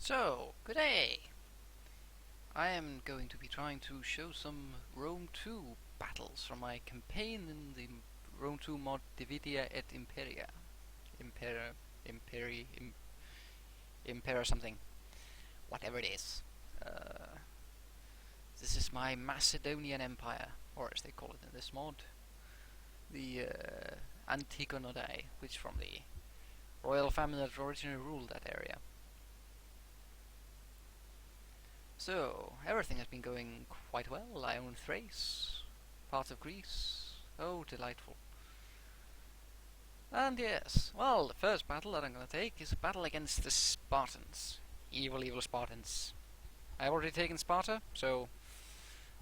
So, good day! I am going to be trying to show some Rome 2 battles from my campaign in the Rome 2 mod Dividia et Imperia. Impera, Imperi, Impera something. Whatever it is. This is my Macedonian Empire, or as they call it in this mod, the Antigonodai, which from the royal family that originally ruled that area. So, everything has been going quite well. I own Thrace, parts of Greece. Oh, delightful. And yes, well, the first battle that I'm going to take is a battle against the Spartans. Evil, evil Spartans. I've already taken Sparta, so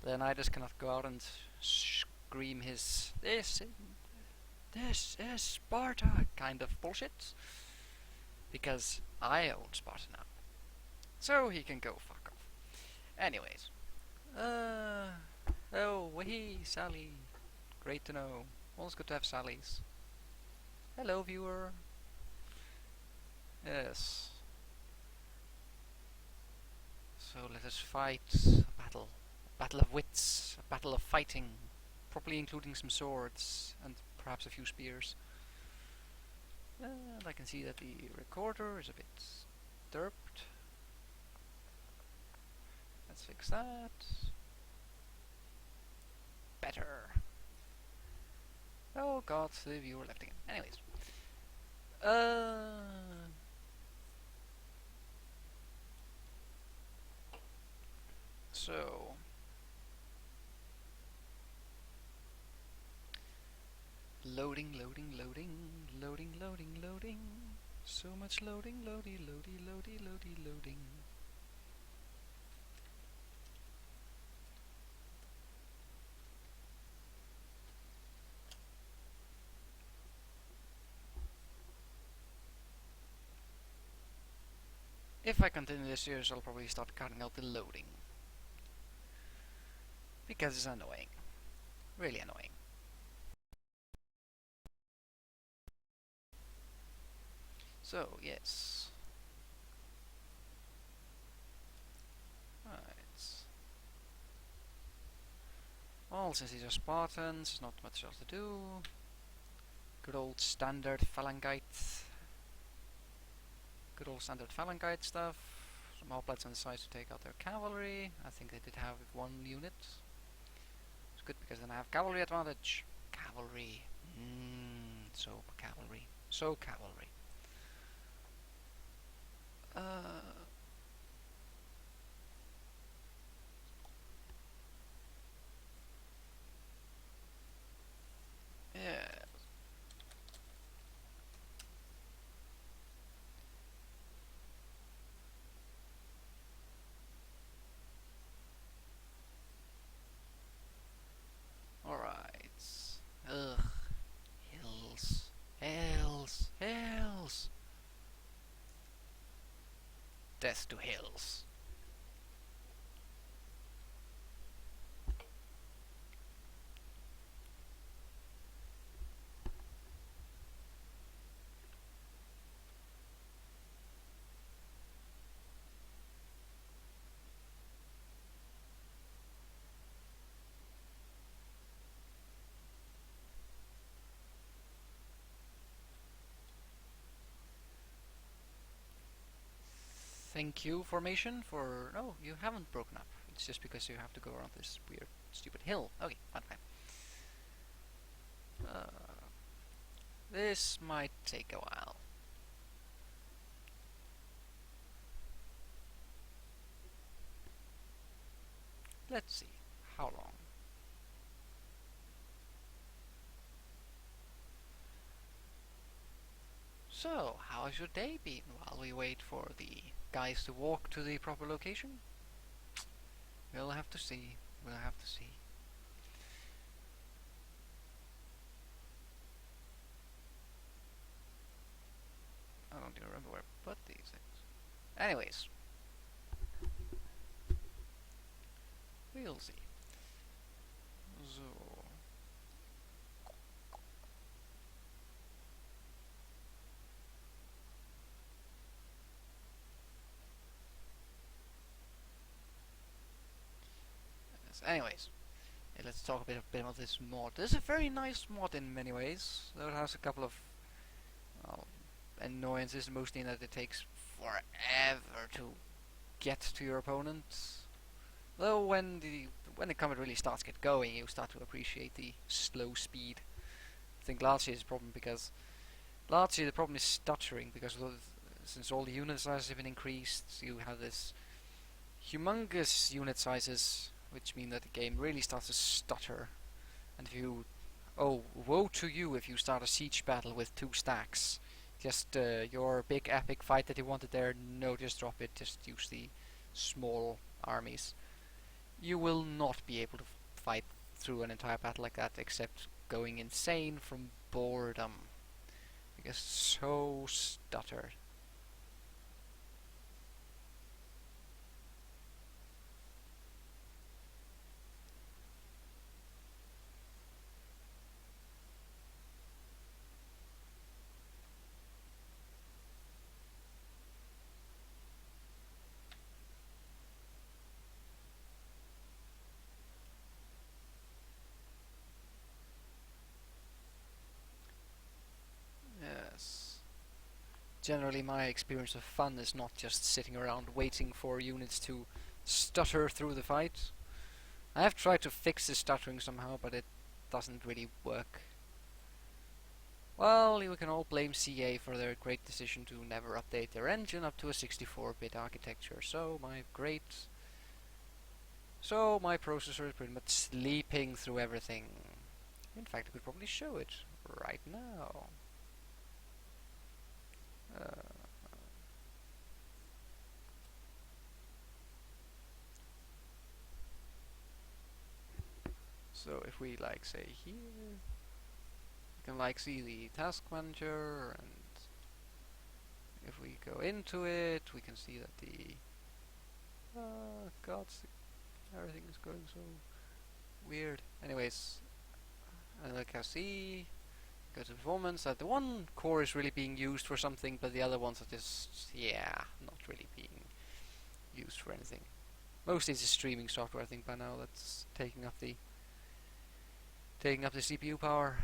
Leonidas cannot go out and scream his this is Sparta kind of bullshit, because I own Sparta now. So he can go fuck off. Anyways, oh, wee, Sally. Great to know. Always good to have Sallys. Hello, viewer. Yes. So let us fight a battle. A battle of wits. A battle of fighting. Probably including some swords and perhaps a few spears. And I can see that the recorder is a bit derped. Let's fix that. Better. Oh god, the viewer left again. Anyways. So. Loading, loading, loading, loading, loading, loading. So much loading, loady, loady, loady, loady, loading. If I continue this series, I'll probably start cutting out the loading. Because it's annoying. Really annoying. So, yes. Right. Well, since these are Spartans, there's not much else to do. Good old standard phalangite. Good old standard phalangite stuff. Some hoplites on the sides to take out their cavalry. I think they did have one unit. It's good because then I have cavalry advantage. Cavalry. So cavalry. So cavalry. Yeah. Alright. Ugh. Hills. Hills. Hills. Death to hills. Thank you, formation, for... No, you haven't broken up. It's just because you have to go around this weird, stupid hill. Okay, fine, fine. This might take a while. Let's see. How long? So, how's your day been while we wait for the guys to walk to the proper location? We'll have to see. We'll have to see. I don't even remember where I put these things. Anyways. We'll see. So... Anyways, let's talk a bit about this mod. This is a very nice mod in many ways, though it has a couple of well, annoyances, mostly in that it takes forever to get to your opponent. Though when the combat really starts to get going, you start to appreciate the slow speed. I think last year's problem because last year the problem is stuttering because since all the unit sizes have been increased, you have this humongous unit sizes, which mean that the game really starts to stutter. And if you, oh, woe to you if you start a siege battle with 2 stacks. Just your big epic fight that you wanted there, no, just drop it. Just use the small armies. You will not be able to fight through an entire battle like that, except going insane from boredom. Because so stuttered. Yes. Generally my experience of fun is not just sitting around waiting for units to stutter through the fight. I have tried to fix the stuttering somehow, but it doesn't really work. Well, you can all blame CA for their great decision to never update their engine up to a 64-bit architecture. So my processor is pretty much sleeping through everything. In fact, I could probably show it right now. So if we like say here, you can like see the task manager, and if we go into it, we can see that the God, everything is going so weird. Anyways, and like I see, go to performance, that the one core is really being used for something, but the other ones are just, yeah, not really being used for anything. Mostly it's a streaming software, I think, by now that's taking up the CPU power.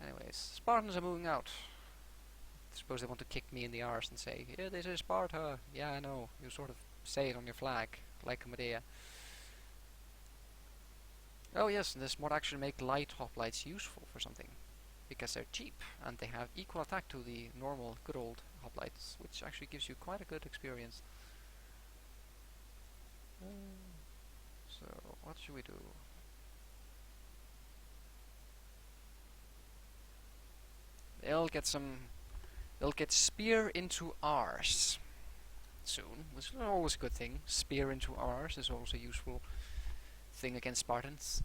Anyways, Spartans are moving out. I suppose they want to kick me in the arse and say, yeah, this is Sparta. Yeah, I know. You sort of say it on your flag, like a Medea. Oh yes, and this mod actually make light hoplites useful for something. Because they're cheap, and they have equal attack to the normal, good old hoplites, which actually gives you quite a good experience. So, what should we do? They'll get spear into R's soon, which is always a good thing. Spear into R's is always a useful thing against Spartans.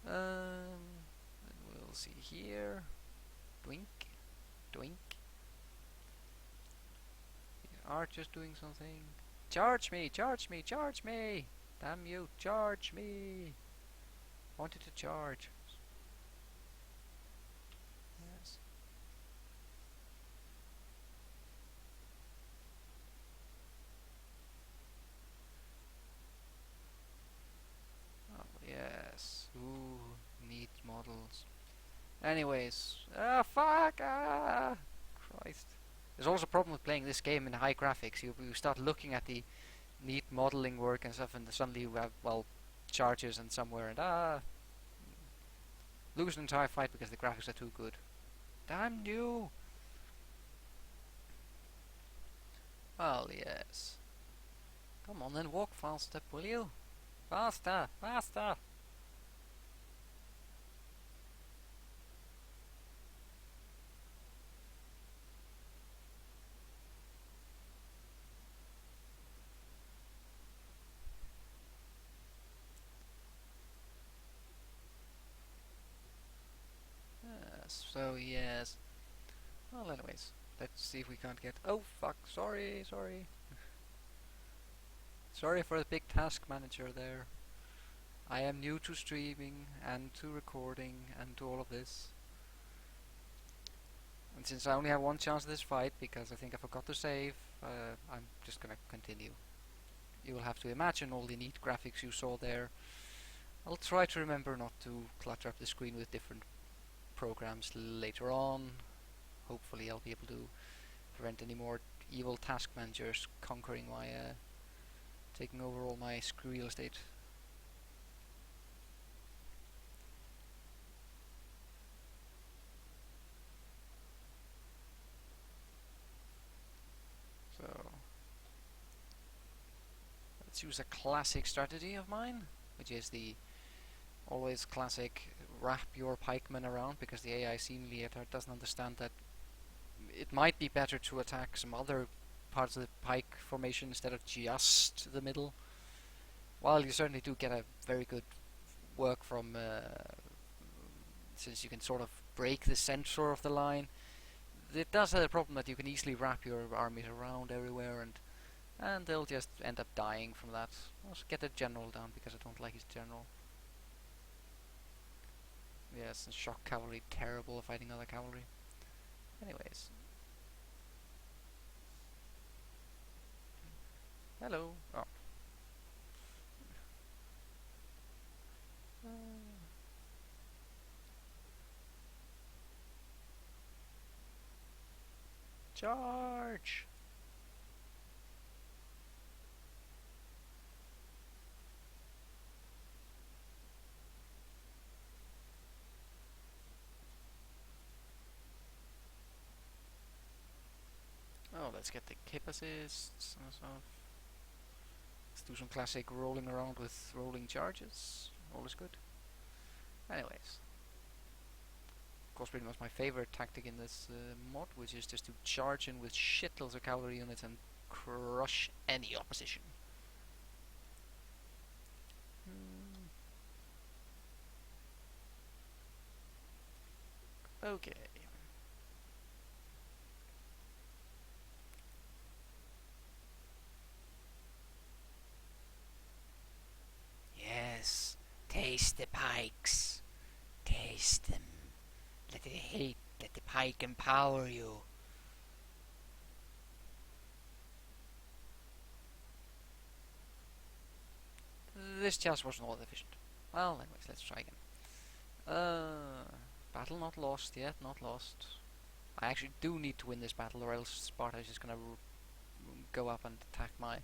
We'll see here. Doink, doink. Archer's doing something. Charge me, charge me, charge me! Damn you, charge me! Wanted to charge. Yes. Oh, yes. Ooh, neat models. Anyways. Ah, fuck! Ah! Christ. There's also a problem with playing this game in high graphics. You start looking at the neat modeling work and stuff, and suddenly you have, well, charges and somewhere, and lose an entire fight because the graphics are too good. Damn you! Well, yes. Come on then, walk faster, will you? Faster, faster! So yes. Well, anyways, let's see if we can't get. Oh fuck! Sorry, sorry. Sorry for the big task manager there. I am new to streaming and to recording and to all of this. And since I only have one chance of this fight, because I think I forgot to save, I'm just gonna continue. You will have to imagine all the neat graphics you saw there. I'll try to remember not to clutter up the screen with different programs later on. Hopefully I'll be able to prevent any more evil task managers conquering my, taking over all my real estate. So let's use a classic strategy of mine, which is the always classic wrap your pikemen around, because the AI seemingly doesn't understand that it might be better to attack some other parts of the pike formation instead of just the middle. While you certainly do get a very good work from, since you can sort of break the center of the line, it does have the problem that you can easily wrap your armies around everywhere, and they'll just end up dying from that. I'll get the general down because I don't like his general. Yes, and shock cavalry, terrible at fighting other cavalry. Anyways. Hello. Oh. Charge! Oh, let's get the Kip assists and stuff. Let's do some classic rolling around with rolling charges. All is good. Anyways. Of course, pretty much my favorite tactic in this mod, which is just to charge in with shitloads of cavalry units and crush any opposition. Okay. Yes, taste the pikes. Taste them. Let the pike empower you. This just wasn't all efficient. Well, anyways, let's try again. Battle not lost yet, not lost. I actually do need to win this battle, or else Sparta is just gonna go up and attack my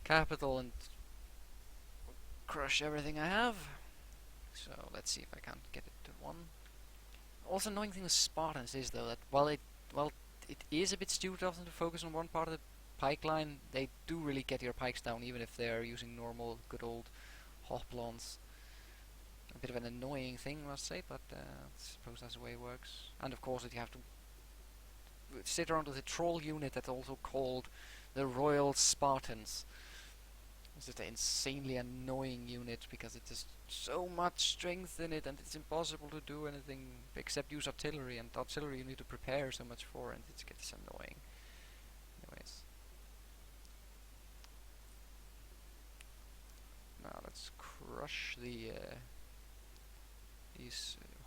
capital and crush everything I have. So let's see if I can't get it to one. Also, annoying thing with Spartans is though that while it is a bit stupid often to focus on one part of the pike line, they do really get your pikes down even if they're using normal good old hoplons. A bit of an annoying thing, I must say, but I suppose that's the way it works. And of course, you have to sit around with a troll unit that's also called the Royal Spartans. It's just an insanely annoying unit because it has so much strength in it, and it's impossible to do anything except use artillery, and artillery you need to prepare so much for, and it gets annoying. Anyways. Now let's crush these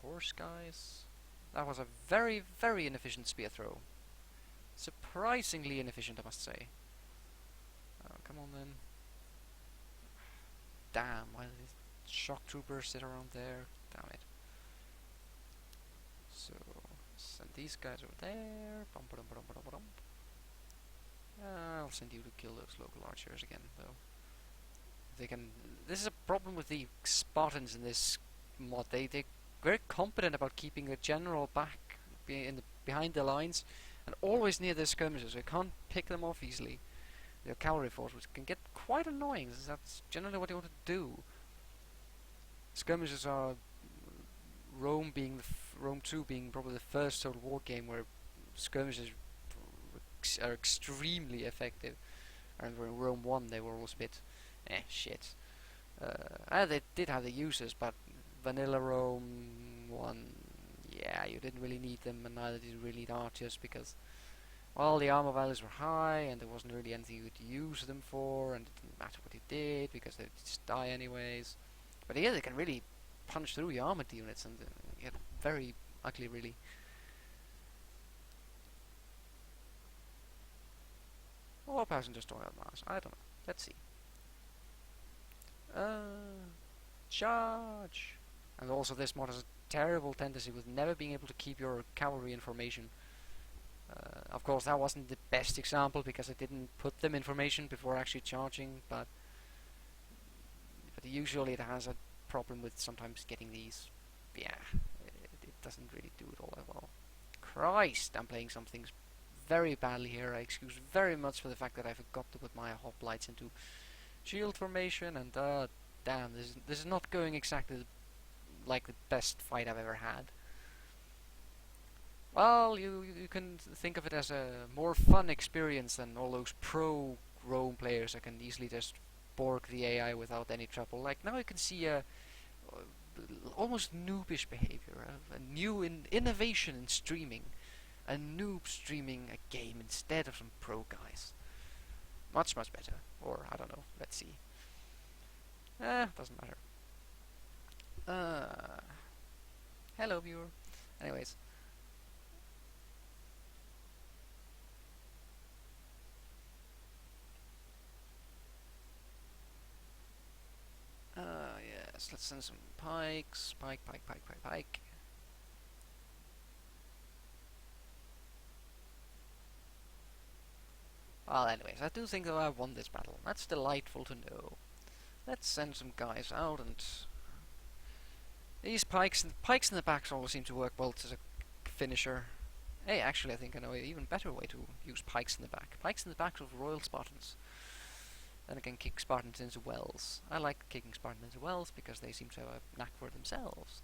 horse guys. That was a very, very inefficient spear throw. Surprisingly inefficient, I must say. Come on then. Damn, why did this shock trooper sit around there? Damn it. So, send these guys over there. I'll send you to kill those local archers again, though. They can. This is a problem with the Spartans in this mod. They're very competent about keeping the general back behind the lines, and always near the skirmishers. So you can't pick them off easily. Their cavalry force, which can get quite annoying. That's generally what you want to do. Skirmishes are Rome 2 being probably the first Total War game where skirmishes are extremely effective, and in Rome 1 they were always a bit shit. They did have the uses, but vanilla Rome 1, yeah, you didn't really need them, and neither did you really need archers, because well, the armor values were high, and there wasn't really anything you could use them for, and it didn't matter what you did, because they'd just die anyways. But yeah, they can really punch through your armored units, and get very ugly, really. Or perhaps just destroy out Mars. I don't know. Let's see. Charge! And also this mod has a terrible tendency with never being able to keep your cavalry information. Of course that wasn't the best example because I didn't put them information before actually charging, but usually it has a problem with sometimes getting these. Yeah, it doesn't really do it all that well. Christ, I'm playing some things very badly here. I excuse very much for the fact that I forgot to put my hoplites into shield formation, and damn, this is not going exactly like the best fight I've ever had. Well, you can think of it as a more fun experience than all those pro Rome players that can easily just bork the AI without any trouble. Like now you can see a almost noobish behavior, a new innovation in streaming, a noob streaming a game instead of some pro guys. Much better, or I don't know. Let's see. Doesn't matter. Hello viewer. Anyways. Yes, let's send some pikes. Pike. Well, anyways, I do think that I won this battle. That's delightful to know. Let's send some guys out, and these pikes in the backs always seem to work well as a finisher. Hey, actually, I think I know an even better way to use pikes in the back. Pikes in the backs of Royal Spartans. Then I can kick Spartans into wells. I like kicking Spartans into wells because they seem to have a knack for it themselves.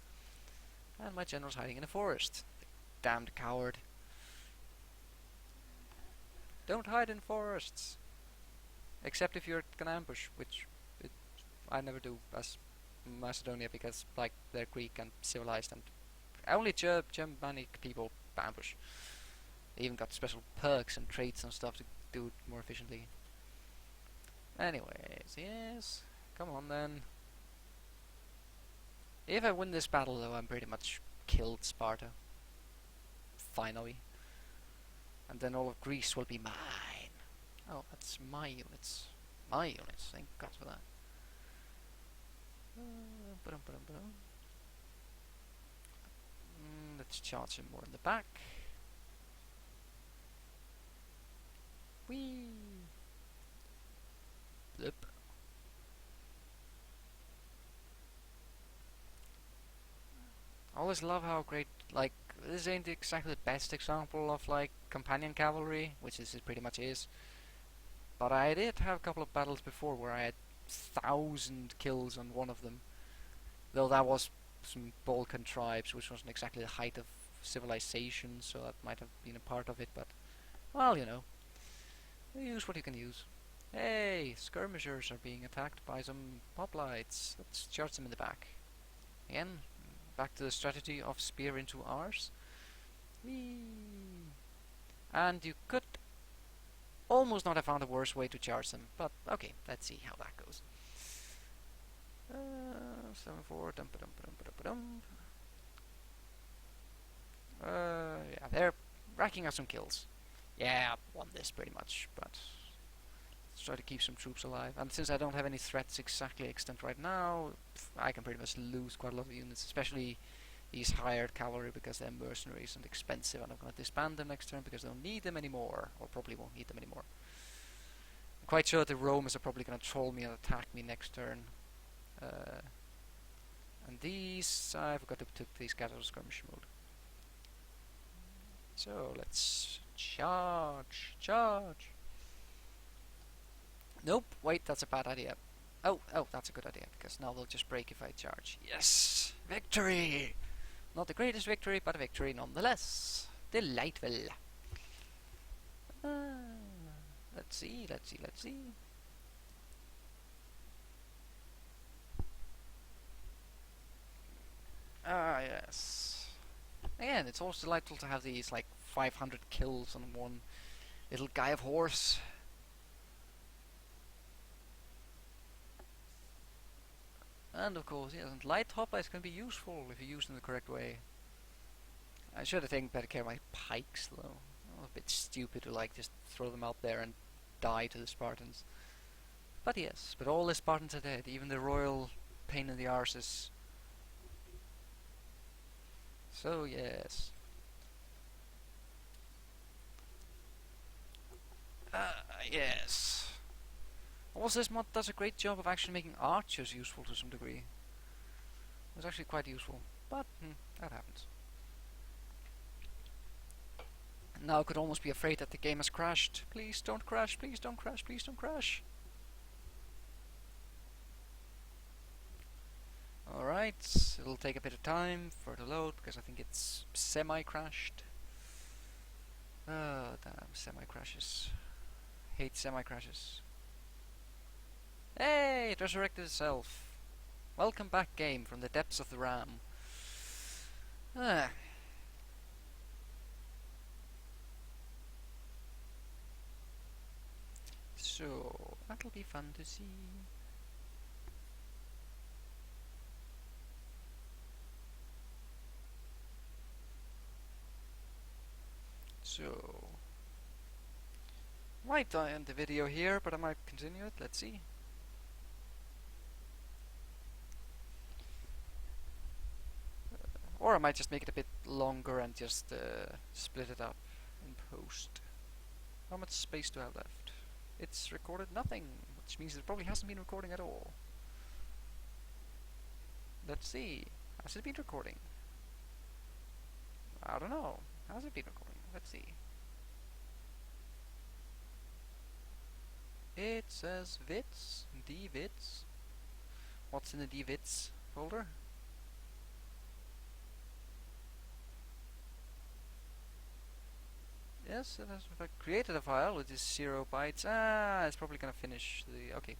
And my general's hiding in a forest. The damned coward. Don't hide in forests! Except if you're gonna ambush, which I never do as Macedonia because like they're Greek and civilized and only Germanic people ambush. They even got special perks and traits and stuff to do it more efficiently. Anyways, yes, come on then. If I win this battle though, I'm pretty much killed Sparta. Finally. And then all of Greece will be mine. Oh, that's my units. My units, thank God for that. Let's charge him more in the back. Whee! Blip. I always love how great, like, this ain't exactly the best example of, like, companion cavalry, which this pretty much is. But I did have a couple of battles before where I had 1,000 kills on one of them. Though that was some Balkan tribes, which wasn't exactly the height of civilization, so that might have been a part of it, but, well, you know. You use what you can use. Hey, skirmishers are being attacked by some hoplites. Let's charge them in the back. Again, back to the strategy of spear into ours. Whee! And you could almost not have found a worse way to charge them, but okay, let's see how that goes. 7-4, dump. Yeah, they're racking up some kills. Yeah, I won this pretty much, but let's try to keep some troops alive. And since I don't have any threats exactly extant right now, I can pretty much lose quite a lot of units, especially these hired cavalry because they're mercenaries and expensive, and I'm going to disband them next turn because I don't need them anymore, or probably won't need them anymore. I'm quite sure the Romans are probably going to troll me and attack me next turn. And these, I forgot to put these guys out of skirmish mode. So let's charge. Nope, wait, that's a bad idea. Oh, that's a good idea, because now they'll just break if I charge. Yes! Victory! Not the greatest victory, but a victory nonetheless. Delightful. Let's see. Yes. Again, it's always delightful to have these, like, 500 kills on one little guy of horse. And of course, yes, and light hoplites can be useful if you use them the correct way. I should have taken better care of my pikes, though. A bit stupid to, like, just throw them out there and die to the Spartans. But yes, but all the Spartans are dead, even the royal pain in the arses. So yes. Yes. Also, this mod does a great job of actually making archers useful to some degree. It's actually quite useful, but that happens. Now I could almost be afraid that the game has crashed. Please don't crash, please don't crash, please don't crash. Alright, it'll take a bit of time for it to load because I think it's semi-crashed. Oh, damn, semi-crashes. Hate semi-crashes. Hey, it resurrected itself. Welcome back, game, from the depths of the RAM. Ah. So, that'll be fun to see. So, might I end the video here, but I might continue it, let's see. Or I might just make it a bit longer and just split it up in post. How much space do I have left? It's recorded nothing, which means it probably hasn't been recording at all. Let's see. Has it been recording? I don't know. Has it been recording? Let's see. It says vits, dvits. What's in the dvits folder? Yes, it has created a file with 0 bytes. Ah, it's probably gonna finish the... Okay.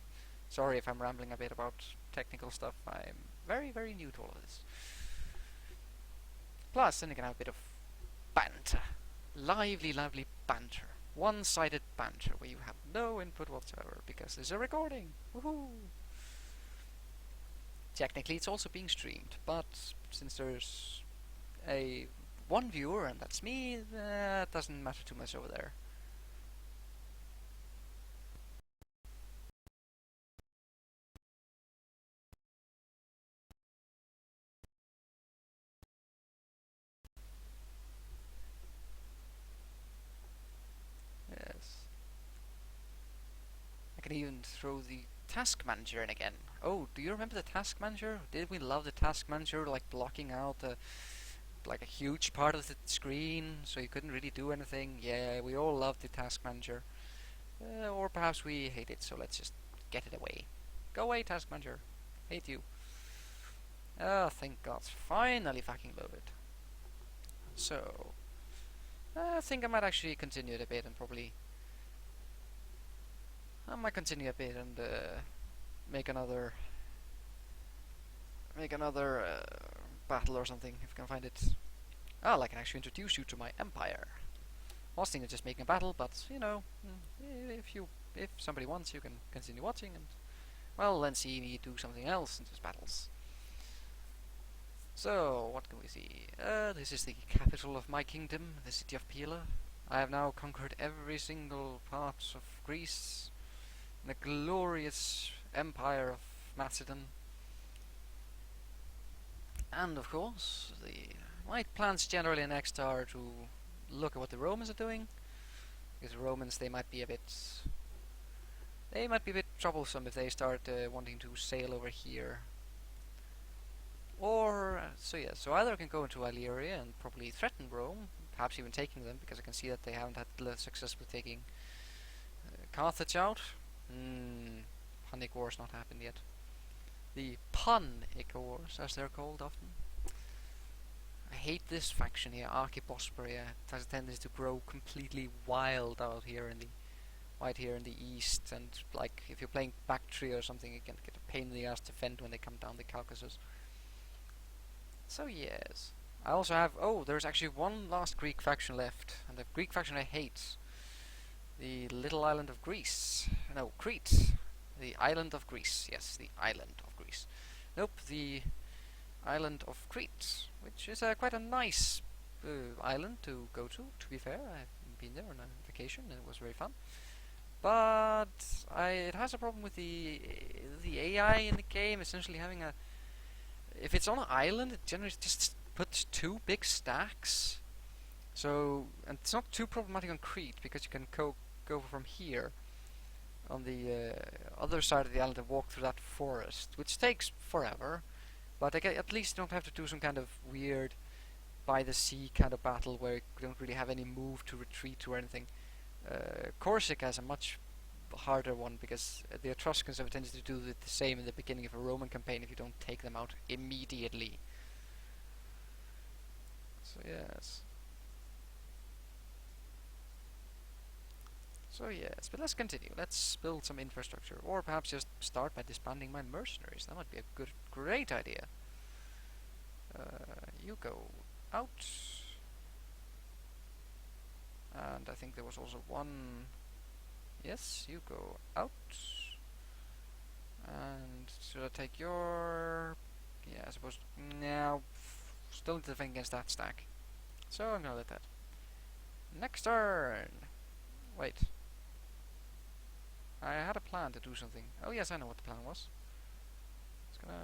Sorry if I'm rambling a bit about technical stuff. I'm very, very new to all of this. Plus, then you can have a bit of banter. Lively, lively banter. One-sided banter where you have no input whatsoever because there's a recording. Woohoo! Technically, it's also being streamed, but since there's one viewer and that's me, that doesn't matter too much over there. Yes. I can even throw the task manager in again. Oh, do you remember the task manager? Did we love the task manager, like blocking out like a huge part of the screen so you couldn't really do anything? Yeah, we all loved the task manager. Or perhaps we hate it, so let's just get it away. Go away, task manager. Hate you. Oh, thank God. Finally fucking loaded. So, I think I might actually continue it a bit and probably... I might continue a bit and make another battle or something if I can find it. Oh, I can actually introduce you to my empire. I was thinking of just making a battle, but you know, if somebody wants, you can continue watching and well, then see me do something else in just battles. So, what can we see? This is the capital of my kingdom, the city of Pila. I have now conquered every single part of Greece, the glorious empire of Macedon. And of course, my plans generally next are to look at what the Romans are doing, because the Romans they might be a bit troublesome if they start wanting to sail over here. Or so either I can go into Illyria and probably threaten Rome, perhaps even taking them, because I can see that they haven't had success with taking Carthage out. Punic War's not happened yet. The Punic Wars, as they're called often. I hate this faction here, Archibosporia. It has a tendency to grow completely wild out here in the east, and like if you're playing Bactria or something, you can get a pain in the ass to defend when they come down the Caucasus. So yes. I also have there's actually one last Greek faction left, and the Greek faction I hate. The little island of Greece. No, Crete. The island of Greece. Yes, the island of Greece. Nope, the island of Crete, which is quite a nice island to go to be fair. I've been there on a vacation and it was very fun. but it has a problem with the AI in the game. Essentially, having a if it's on an island, it generally just puts two big stacks. So, and it's not too problematic on Crete because you can go from here on the other side of the island and walk through that forest, which takes forever. But at least you don't have to do some kind of weird by the sea kind of battle where you don't really have any move to retreat or anything. Corsica is a much harder one because the Etruscans have a tendency to do the same in the beginning of a Roman campaign if you don't take them out immediately. So yes. So yes, but let's continue. Let's build some infrastructure, or perhaps just start by disbanding my mercenaries. That might be a great idea. You go out, and I think there was also one. Yes, you go out, and should I take your? Yeah, I suppose now. Still need to defend against that stack, so I'm gonna let that. Next turn. Wait. I had a plan to do something. Oh yes, I know what the plan was. I was gonna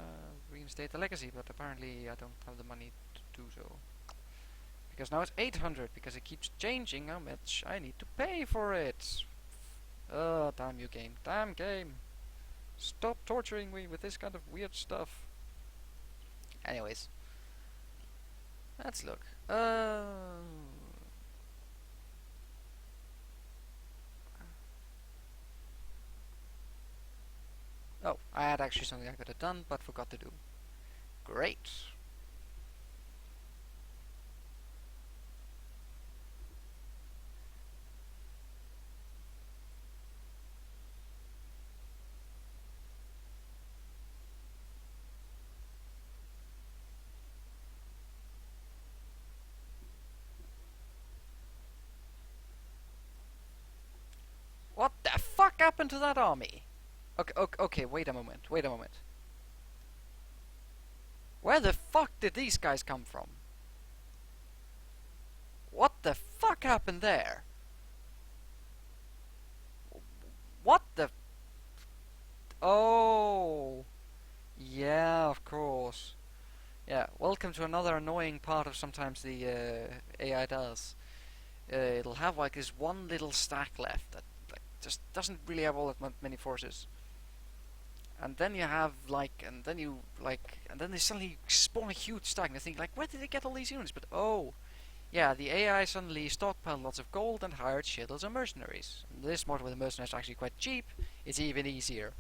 reinstate the legacy, but apparently I don't have the money to do so. Because now it's 800, because it keeps changing how much I need to pay for it. Oh, damn you game. Damn game. Stop torturing me with this kind of weird stuff. Anyways. Let's look. Oh, I had actually something I could have done, but forgot to do. Great. What the fuck happened to that army? Okay, wait a moment. Where the fuck did these guys come from? What the fuck happened there? What the... Oh... Yeah, of course. Yeah, welcome to another annoying part of sometimes the AI does. It'll have like this one little stack left that just doesn't really have all that many forces. And then you have and then they suddenly spawn a huge stack and they think like, where did they get all these units? But oh, yeah, the AI suddenly stockpiled lots of gold and hired shitloads of mercenaries. And this model with the mercenaries are actually quite cheap. It's even easier.